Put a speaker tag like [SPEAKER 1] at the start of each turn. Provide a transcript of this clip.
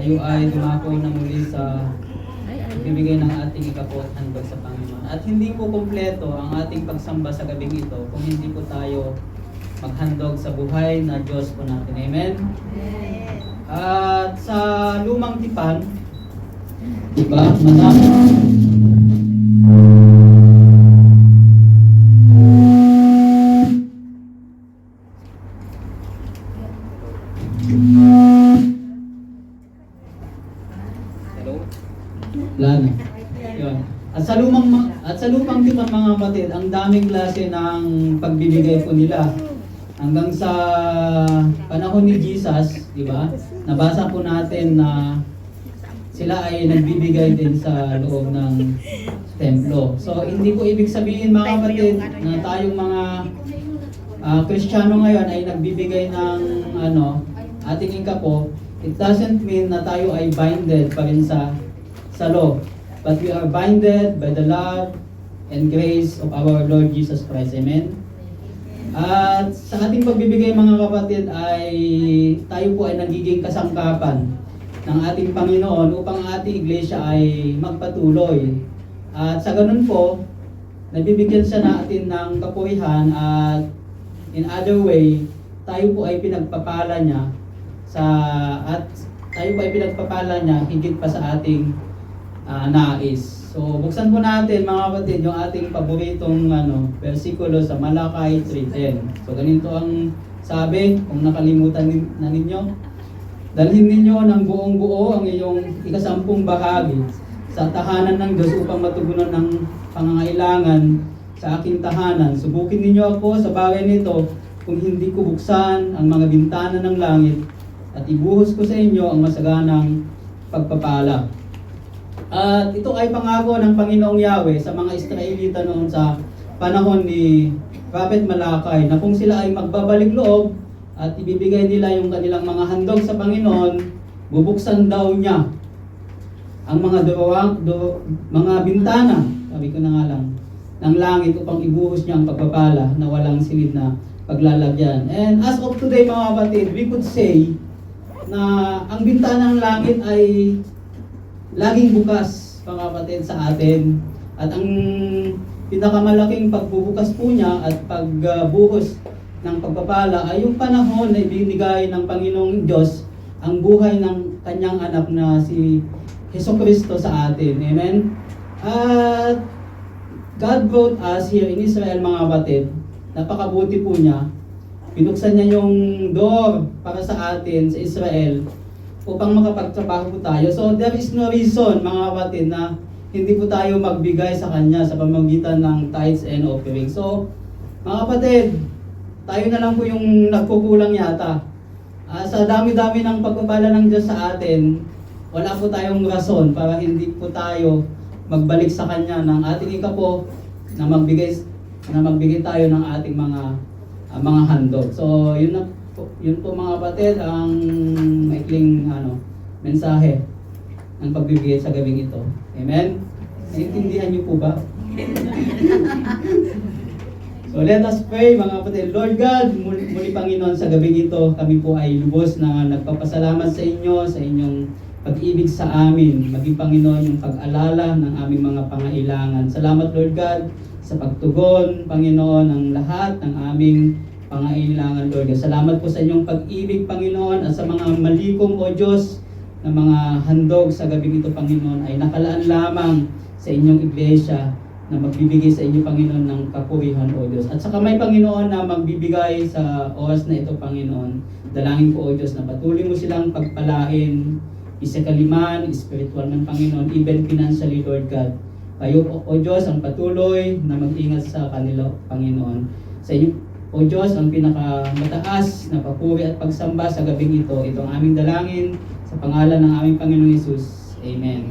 [SPEAKER 1] tayo ay dumako na muli sa bibigay ng ating ikapo at handog sa Panginoon. At hindi po kumpleto ang ating pagsamba sa gabing ito kung hindi po tayo maghandog sa buhay na Diyos po natin. Amen? At sa lumang tipan, diba, Lana. Yun. At sa lumang tipan mga kapatid, ang daming klase ng pagbibigay po nila. Hanggang sa panahon ni Jesus, di ba? Nabasa po natin na sila ay nagbibigay din sa loob ng templo. So hindi po ibig sabihin mga kapatid na tayong mga Kristiyano ngayon ay nagbibigay ng ating ikapo. It doesn't mean na tayo ay binded pa rin sa law. But we are binded by the love and grace of our Lord Jesus Christ. Amen? At sa ating pagbibigay mga kapatid ay tayo po ay nagiging kasangkapan ng ating Panginoon upang ang ating iglesia ay magpatuloy. At sa ganun po, nabibigyan siya natin ng kapurihan at in other way, tayo po ay pinagpapala niya higit pa sa ating nais. So, buksan po natin mga kapatid yung ating paboritong versikulo sa Malakay 3:10. So, ganito ang sabi, kung nakalimutan na ninyo. Dalhin ninyo ng buong buo ang iyong ikasampung bahagi sa tahanan ng Diyos upang matugunan ng pangangailangan sa aking tahanan. Subukin ninyo ako sa bagay nito kung hindi ko buksan ang mga bintana ng langit at ibuhos ko sa inyo ang masaganang pagpapala. At ito ay pangako ng Panginoong Yahweh sa mga Israelita noon sa panahon ni Prophet Malakay na kung sila ay magbabalik loob at ibibigay nila yung kanilang mga handog sa Panginoon, bubuksan daw niya ang mga mga bintana, sabi ko na nga lang, ng langit upang ibuhos niya ang pagpapala na walang silid na paglalagyan. And as of today mga kapatid, we could say na ang bintana ng langit ay laging bukas mga kapatid sa atin. At ang pinakamalaking pagbubukas po niya at pagbuhos ng pagpapala ay yung panahon na ibinigay ng Panginoong Diyos ang buhay ng kanyang anak na si Jesucristo sa atin. Amen? At God brought us here in Israel mga kapatid. Napakabuti po niya. Pinuksan niya yung door para sa atin sa Israel upang makapagtrabaho po tayo. So there is no reason mga kapatid na hindi po tayo magbigay sa Kanya sa pamamagitan ng tithes and offering. So mga kapatid, tayo na lang po yung nagkukulang yata. Sa dami-dami ng pagpapala ng Diyos sa atin, wala po tayong rason para hindi po tayo magbalik sa Kanya ng ating ikapo na magbigay tayo ng ating mga handog. So yun po mga kapatid ang maikling mensahe ng pagbibigay sa gabing ito. Amen? Naiintindihan niyo po ba? So let us pray mga kapatid. Lord God, muli Panginoon sa gabing ito, kami po ay lubos na nagpapasalamat sa inyo, sa inyong pag-ibig sa amin. Maging Panginoon yung pag-alala ng aming mga pangailangan. Salamat Lord God sa pagtugon, Panginoon, ng lahat ng aming pangailangan, Lord. Salamat po sa inyong pag-ibig, Panginoon, at sa mga malikom, O Diyos, na mga handog sa gabing ito, Panginoon, ay nakalaan lamang sa inyong iglesia na magbibigay sa inyo, Panginoon, ng kapurihan, O Diyos. At sa kamay, Panginoon, na magbibigay sa oras na ito, Panginoon, dalangin po, O Diyos, na patuloy mo silang pagpalain, physically man, spiritual man, Panginoon, even financially, Lord God. Kayo, O Diyos, ang patuloy na mag-ingat sa kanila, Panginoon. Sa inyo, O Diyos, ang pinakamataas na papuri at pagsamba sa gabing ito. Ito ang aming dalangin sa pangalan ng aming Panginoong Hesus. Amen.